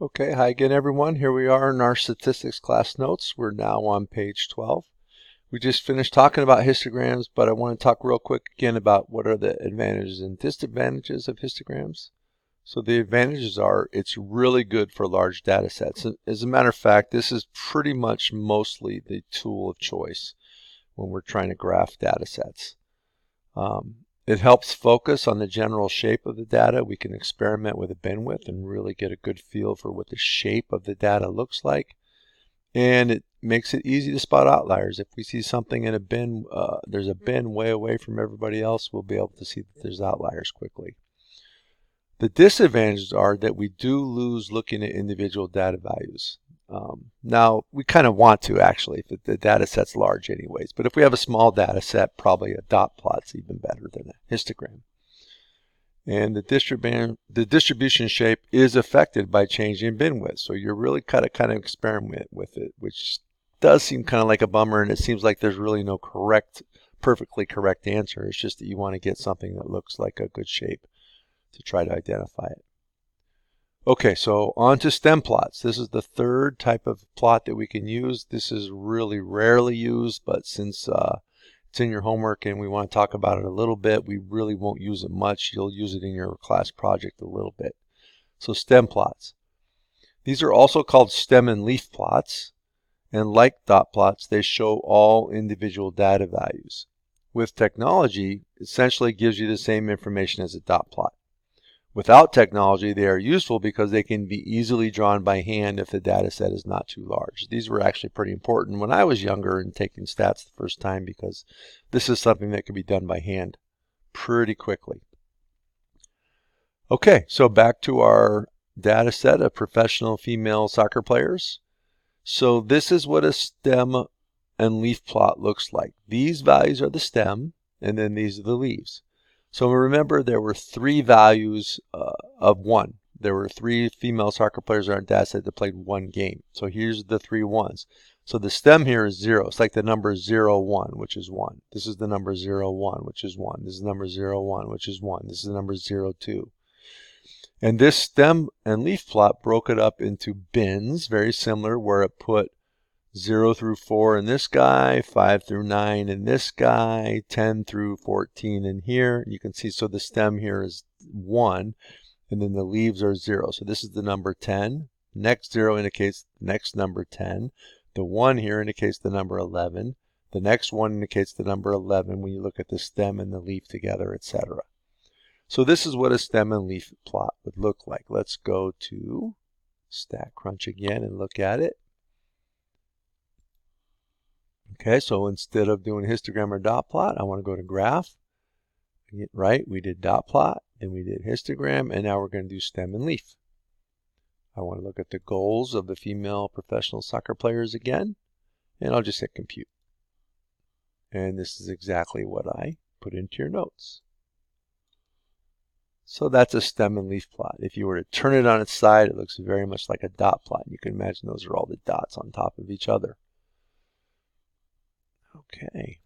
Okay, hi again everyone. Here we are in our statistics class notes. We're now on page 12. We just finished talking about histograms, but I want to talk real quick again about what are the advantages and disadvantages of histograms. So the advantages are it's really good for large data sets. As a matter of fact, this is pretty much mostly the tool of choice when we're trying to graph data sets. It helps focus on the general shape of the data. We can experiment with a bin width and really get a good feel for what the shape of the data looks like. And it makes it easy to spot outliers. If we see something in a bin, there's a bin way away from everybody else, we'll be able to see that there's outliers quickly. The disadvantages are that we do lose looking at individual data values. Now, we kind of want to actually if the data set's large anyways, but if we have a small data set, probably a dot plot's even better than a histogram. And the distribution shape is affected by changing bin width, so you're really kind of experiment with it, which does seem kind of like a bummer, and it seems like there's really no perfectly correct answer. It's just that you want to get something that looks like a good shape to try to identify it. Okay, so on to stem plots. This is the third type of plot that we can use. This is really rarely used, but since it's in your homework and we want to talk about it a little bit, we really won't use it much. You'll use it in your class project a little bit. So stem plots. These are also called stem and leaf plots, and like dot plots, they show all individual data values. With technology, it essentially gives you the same information as a dot plot. Without technology, they are useful because they can be easily drawn by hand if the data set is not too large. These were actually pretty important when I was younger and taking stats the first time, because this is something that can be done by hand pretty quickly. Okay, so back to our data set of professional female soccer players. So this is what a stem and leaf plot looks like. These values are the stem, and then these are the leaves. So remember, there were three values of 1. There were 3 female soccer players on our data set that played 1 game. So here's the 3 ones. So the stem here is 0. It's like the number 0, 1, which is 1. This is the number 0, 1, which is 1. This is the number 0, 1, which is 1. This is the number 0, 2. And this stem and leaf plot broke it up into bins, very similar, where it put 0 through 4 in this guy, 5 through 9 in this guy, 10 through 14 in here. You can see, so the stem here is 1, and then the leaves are 0. So this is the number 10. Next 0 indicates the next number 10. The 1 here indicates the number 11. The next 1 indicates the number 11 when you look at the stem and the leaf together, etc. So this is what a stem and leaf plot would look like. Let's go to StatCrunch again and look at it. Okay, so instead of doing histogram or dot plot, I want to go to graph. Right, we did dot plot, then we did histogram, and now we're going to do stem and leaf. I want to look at the goals of the female professional soccer players again, and I'll just hit compute. And this is exactly what I put into your notes. So that's a stem and leaf plot. If you were to turn it on its side, it looks very much like a dot plot. You can imagine those are all the dots on top of each other. Okay,